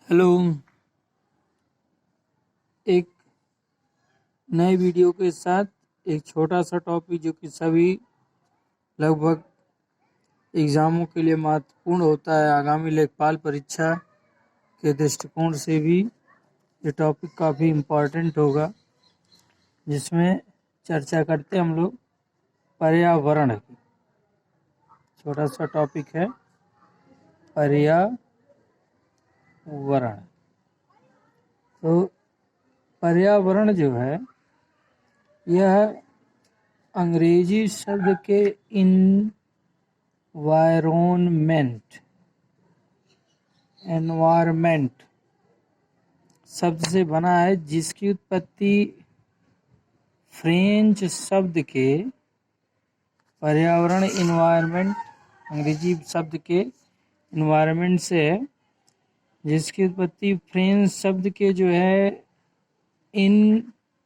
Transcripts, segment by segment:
Hello. एक नए video के साथ एक छोटा सा टॉपिक जो कि सभी लगभग एग्ज़ामों के लिए महत्वपूर्ण होता है। आगामी लेखपाल परीक्षा के दृष्टिकोण से भी ये टॉपिक काफ़ी इम्पोर्टेंट होगा, जिसमें चर्चा करते हम लोग पर्यावरण की। छोटा सा टॉपिक है पर्यावरण। तो पर्यावरण जो है यह अंग्रेजी शब्द के एनवायरमेंट शब्द से बना है, जिसकी उत्पत्ति फ्रेंच शब्द के पर्यावरण इन्वायरमेंट अंग्रेजी शब्द के इन्वायरमेंट से है, जिसकी उत्पत्ति फ्रेंच शब्द के जो है इन्वायरोनर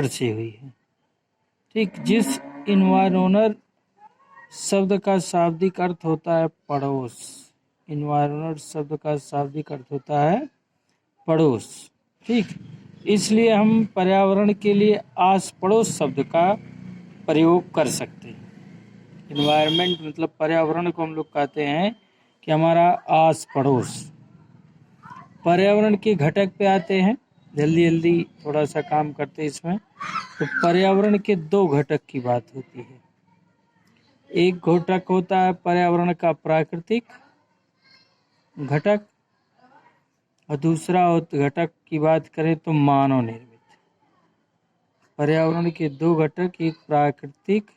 से हुई है। ठीक, जिस इन्वायरोनर शब्द का शाब्दिक अर्थ होता है पड़ोस। इन्वायरोनर शब्द का शाब्दिक अर्थ होता है पड़ोस। ठीक, इसलिए हम पर्यावरण के लिए आस पड़ोस शब्द का प्रयोग कर सकते हैं। इन्वायरमेंट मतलब पर्यावरण को हम लोग कहते हैं कि हमारा आस पड़ोस। पर्यावरण के घटक पे आते हैं, जल्दी जल्दी थोड़ा सा काम करते हैं इसमें। तो पर्यावरण के दो घटक की बात होती है। एक घटक होता है पर्यावरण का प्राकृतिक घटक, और दूसरा घटक की बात करें तो मानव निर्मित। पर्यावरण के दो घटक, एक प्राकृतिक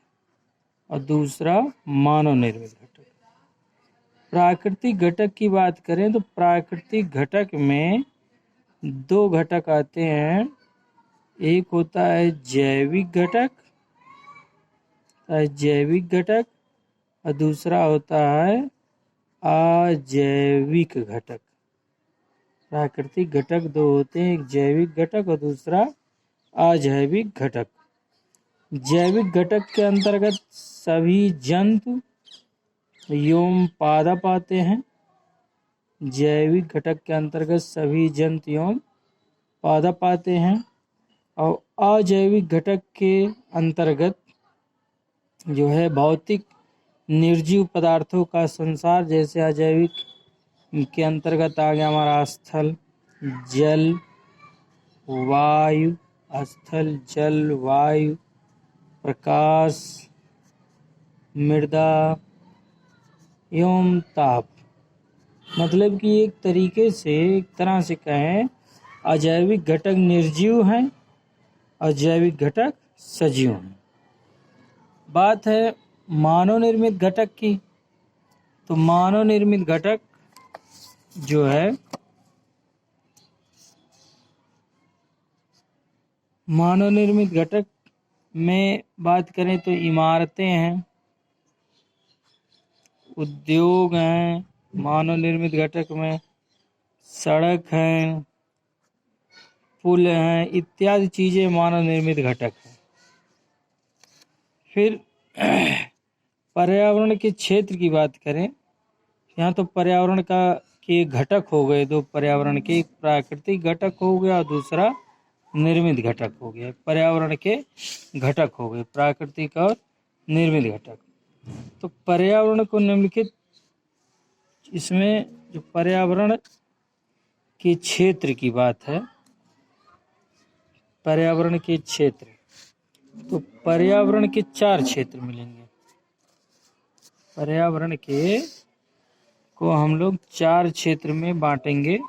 और दूसरा मानव निर्मित घटक। प्राकृतिक घटक की बात करें तो प्राकृतिक घटक में दो घटक आते हैं। एक होता है जैविक घटक और दूसरा होता है अजैविक घटक। प्राकृतिक घटक दो होते हैं, एक जैविक घटक और दूसरा अजैविक घटक। जैविक घटक के अंतर्गत सभी जंतु एवं पादप आते हैं। जैविक घटक के अंतर्गत सभी जंतु एवं पादप आते हैं। और अजैविक घटक के अंतर्गत जो है भौतिक निर्जीव पदार्थों का संसार। जैसे अजैविक के अंतर्गत आ गया हमारा स्थल जल वायु, प्रकाश, मृदा एवं ताप। मतलब कि एक तरीके से, एक तरह से कहें, अजैविक घटक निर्जीव हैं और जैविक घटक सजीव हैं। बात है मानव निर्मित घटक की। तो मानव निर्मित घटक जो है, मानव निर्मित घटक में बात करें तो इमारतें हैं, उद्योग हैं। मानव निर्मित घटक में सड़क हैं, पुल हैं, इत्यादि चीजें मानव निर्मित घटक हैं। फिर पर्यावरण के क्षेत्र की बात करें, यहाँ तो पर्यावरण के घटक हो गए दो पर्यावरण के, एक प्राकृतिक घटक हो गया और दूसरा निर्मित घटक हो गया। पर्यावरण के घटक हो गए प्राकृतिक और निर्मित घटक। तो पर्यावरण को निम्नलिखित, इसमें जो पर्यावरण के क्षेत्र की बात है, पर्यावरण के क्षेत्र, तो पर्यावरण के चार क्षेत्र मिलेंगे। पर्यावरण के को हम लोग चार क्षेत्र में बांटेंगे।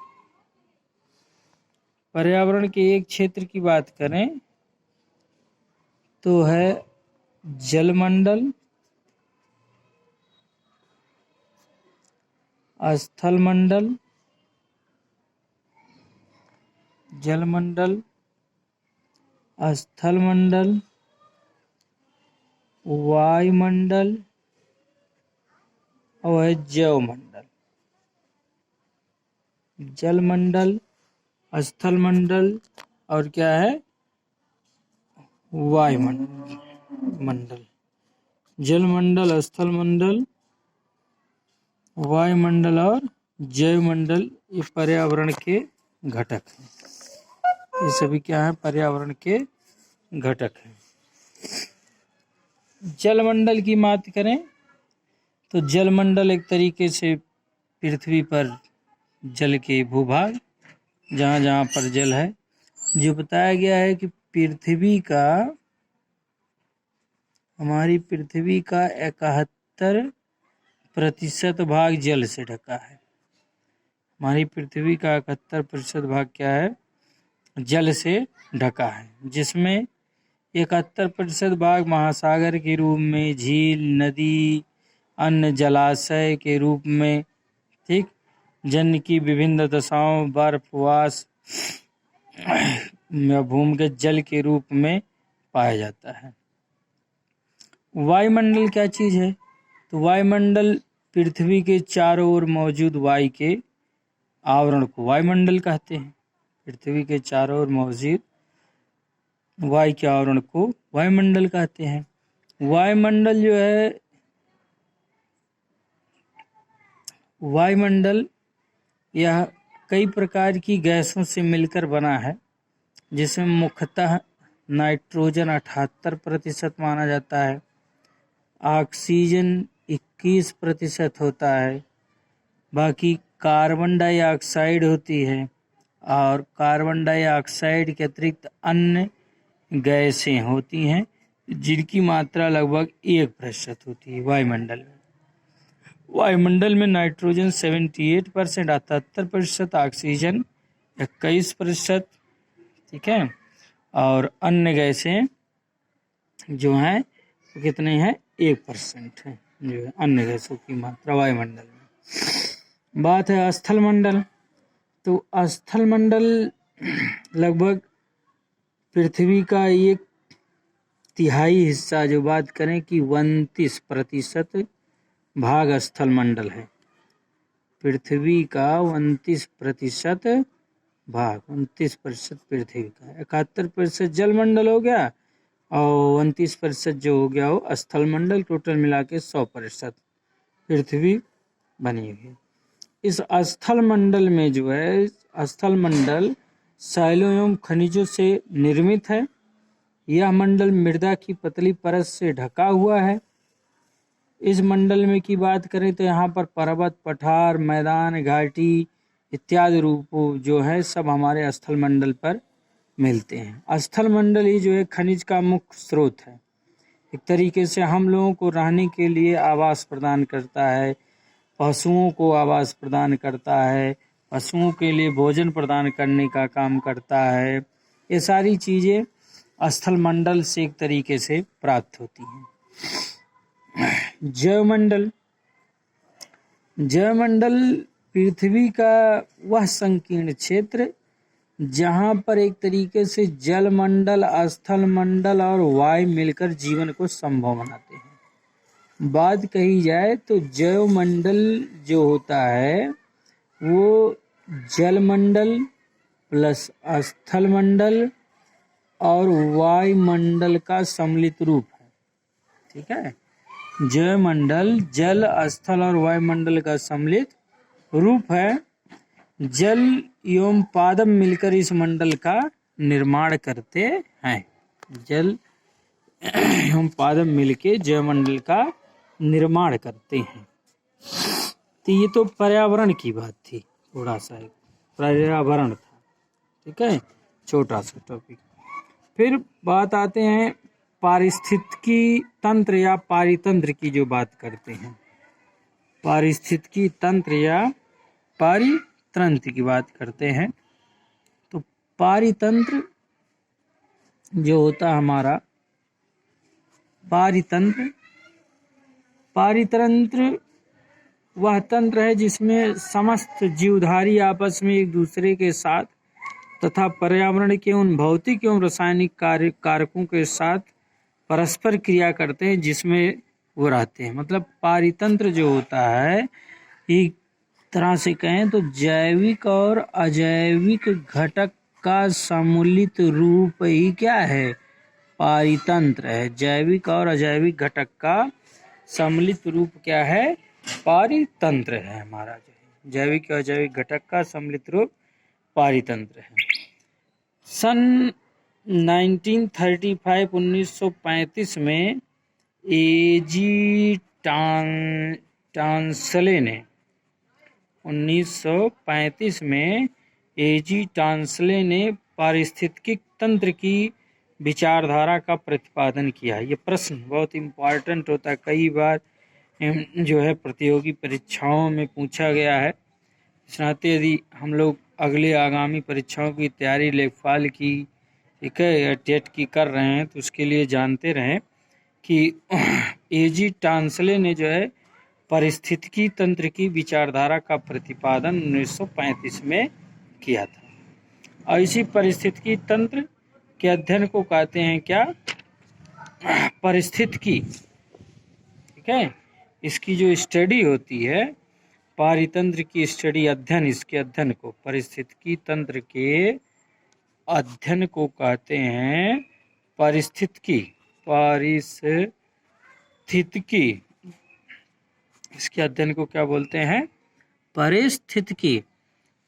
पर्यावरण के एक क्षेत्र की बात करें तो है जलमंडल, स्थलमंडल, जलमंडल, स्थलमंडल, वायुमंडल और है जैवमंडल। जलमंडल, स्थलमंडल और क्या है, वायुमंडल। जलमंडल, स्थलमंडल, वायुमंडल और जैवमंडल ये पर्यावरण के घटक हैं। ये सभी क्या है? पर्यावरण के घटक हैं। जलमंडल की बात करें तो जलमंडल एक तरीके से पृथ्वी पर जल के भूभाग, जहाँ जहाँ पर जल है, जो बताया गया है कि हमारी पृथ्वी का 71% भाग जल से ढका है। हमारी पृथ्वी का 71% भाग क्या है? जल से ढका है, जिसमें 71% भाग महासागर के रूप में, झील, नदी, अन्य जलाशय के रूप में, ठीक, जल की विभिन्न दशाओं, बर्फवास या भूमिगत जल के रूप में पाया जाता है। वायुमंडल क्या चीज है? तो वायुमंडल पृथ्वी के चारों ओर मौजूद वायु के आवरण को वायुमंडल कहते हैं। पृथ्वी के चारों ओर मौजूद वायु के आवरण को वायुमंडल कहते हैं। वायुमंडल जो है, वायुमंडल यह कई प्रकार की गैसों से मिलकर बना है, जिसमें मुख्यतः नाइट्रोजन 78% माना जाता है, ऑक्सीजन 21% होता है, बाकी कार्बन डाइऑक्साइड होती है, और कार्बन डाइऑक्साइड के अतिरिक्त अन्य गैसें होती हैं, जिनकी मात्रा लगभग 1% होती है वायुमंडल में। वायुमंडल में नाइट्रोजन 78%, 78%, ऑक्सीजन 21%, ठीक है, और अन्य गैसें जो हैं वो कितने हैं? 1% है जो है अन्य गैसों की मात्रा वायुमंडल में। बात है स्थल मंडल। तो स्थल मंडल लगभग पृथ्वी का 1/3 हिस्सा, जो बात करें कि 29% भाग स्थल मंडल है। पृथ्वी का 29% भाग, 29% पृथ्वी का, 71% जलमंडल हो गया, और 29% जो हो गया वो स्थल मंडल। टोटल मिला के 100% पृथ्वी बनी हुई है। इस स्थल मंडल में जो है, स्थल मंडल शैलों एवं खनिजों से निर्मित है। यह मंडल मृदा की पतली परत से ढका हुआ है। इस मंडल में की बात करें तो यहाँ पर पर्वत, पठार, मैदान, घाटी इत्यादि रूपों जो है सब हमारे स्थल मंडल पर मिलते हैं। स्थल मंडल ही जो है खनिज का मुख्य स्रोत है। एक तरीके से हम लोगों को रहने के लिए आवास प्रदान करता है, पशुओं को आवास प्रदान करता है, पशुओं के लिए भोजन प्रदान करने का काम करता है। ये सारी चीज़ें स्थल मंडल से एक तरीके से प्राप्त होती हैं। जैवमंडल। जैवमंडल पृथ्वी का वह संकीर्ण क्षेत्र जहाँ पर एक तरीके से जलमंडल, स्थल मंडल और वायु मिलकर जीवन को संभव बनाते हैं। बात कही जाए तो जैवमंडल जो होता है वो जलमंडल प्लस स्थल मंडल और वायुमंडल का सम्मिलित रूप है। ठीक है, जैवमंडल जल, स्थल और वायुमंडल का सम्मिलित रूप है। जल एवं पादप मिलकर इस मंडल का निर्माण करते हैं। जल एवं पादप मिलकर जैवमंडल का निर्माण करते हैं। तो ये तो पर्यावरण की बात थी, थोड़ा सा एक पर्यावरण था, ठीक है, छोटा सा टॉपिक। फिर बात आते हैं पारिस्थितिकी तंत्र या पारितंत्र की, जो बात करते हैं पारिस्थितिकी तंत्र या पारितंत्र की बात करते हैं। तो पारितंत्र जो होता हमारा, पारितंत्र वह तंत्र है जिसमें समस्त जीवधारी आपस में एक दूसरे के साथ तथा पर्यावरण के उन भौतिक एवं रासायनिक कारकों के साथ परस्पर क्रिया करते हैं जिसमें वो रहते हैं। मतलब पारितंत्र जो होता है, एक तरह से कहें तो जैविक और अजैविक घटक का सम्मिलित रूप ही क्या है? पारितंत्र है। जैविक और अजैविक घटक का सम्मिलित रूप क्या है? पारितंत्र है हमारा जो है, जैविक और अजैविक घटक का सम्मिलित रूप पारितंत्र है। सन 1935 में एजी टांसले ने 1935 में एजी टांसले ने पारिस्थितिक तंत्र की विचारधारा का प्रतिपादन किया। ये प्रश्न बहुत इम्पोर्टेंट होता है, कई बार जो है प्रतियोगी परीक्षाओं में पूछा गया है। इस नाते यदि हम लोग अगले आगामी परीक्षाओं की तैयारी लेखपाल की, ठीक है, या टेट की कर रहे हैं तो उसके लिए जानते रहें कि एजी टांसले ने जो है पारिस्थितिकी तंत्र की विचारधारा का प्रतिपादन 1935 में किया था। और इसी पारिस्थितिकी तंत्र के अध्ययन को कहते हैं क्या? पारिस्थितिकी, ठीक है। इसकी जो स्टडी होती है, पारितंत्र की स्टडी, अध्ययन, इसके अध्ययन को, पारिस्थितिकी तंत्र के अध्ययन को कहते हैं पारिस्थितिकी। पारिस्थितिकी, इसके अध्ययन को क्या बोलते हैं? पारिस्थितिकी।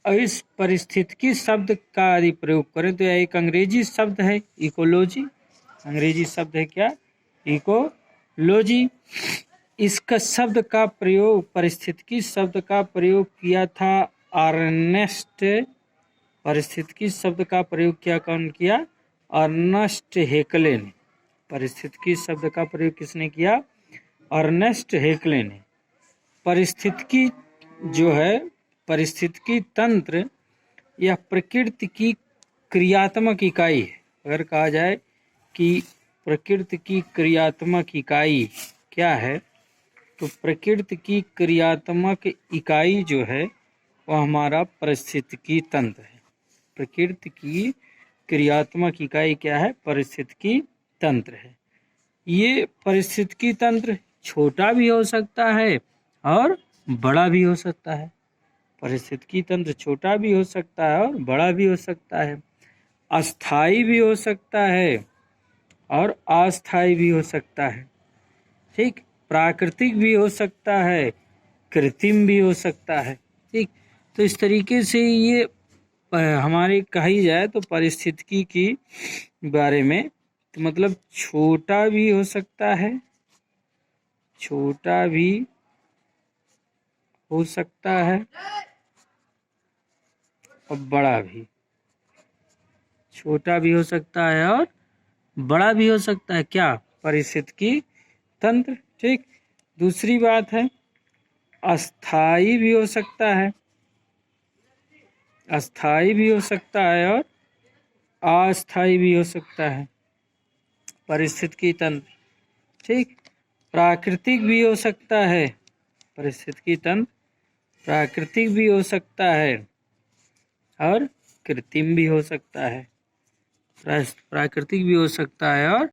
और इस पारिस्थितिकी शब्द का यदि प्रयोग करें तो यह एक अंग्रेजी शब्द है, इकोलॉजी। अंग्रेजी शब्द है क्या? इकोलॉजी। इसका शब्द का प्रयोग, पारिस्थितिकी शब्द का प्रयोग किया था अर्नेस्ट, पारिस्थितिकी शब्द का प्रयोग कौन किया? अर्नेस्ट हेकले ने। पारिस्थितिकी शब्द का प्रयोग किसने किया? अर्नेस्ट हेकले ने। पारिस्थितिकी जो है, पारिस्थितिकी तंत्र यह प्रकृति की क्रियात्मक इकाई है। अगर कहा जाए कि प्रकृति की क्रियात्मक इकाई क्या है, तो प्रकृति की क्रियात्मक इकाई जो है वह हमारा पारिस्थितिकी तंत्र है। प्रकृति की क्रियात्मक इकाई क्या है? पारिस्थितिकी तंत्र है। ये पारिस्थितिकी तंत्र छोटा भी हो सकता है और बड़ा भी हो सकता है। पारिस्थितिकी तंत्र छोटा भी हो सकता है और बड़ा भी हो सकता है, अस्थाई भी हो सकता है और अस्थाई भी हो सकता है, ठीक। प्राकृतिक भी हो सकता है, कृत्रिम भी हो सकता है, ठीक। तो इस तरीके से ये हमारे कही जाए तो पारिस्थितिकी की बारे में, तो मतलब छोटा भी हो सकता है, छोटा भी हो सकता है और बड़ा भी, छोटा भी हो सकता है और बड़ा भी हो सकता है। क्या? पारिस्थितिकी तंत्र, ठीक। दूसरी बात है अस्थाई भी हो सकता है, अस्थाई भी हो सकता है और अस्थाई भी हो सकता है पारिस्थितिकी तंत्र, ठीक। प्राकृतिक भी हो सकता है, पारिस्थितिकी तंत्र प्राकृतिक भी हो सकता है और कृत्रिम भी हो सकता है। प्राकृतिक भी हो सकता है और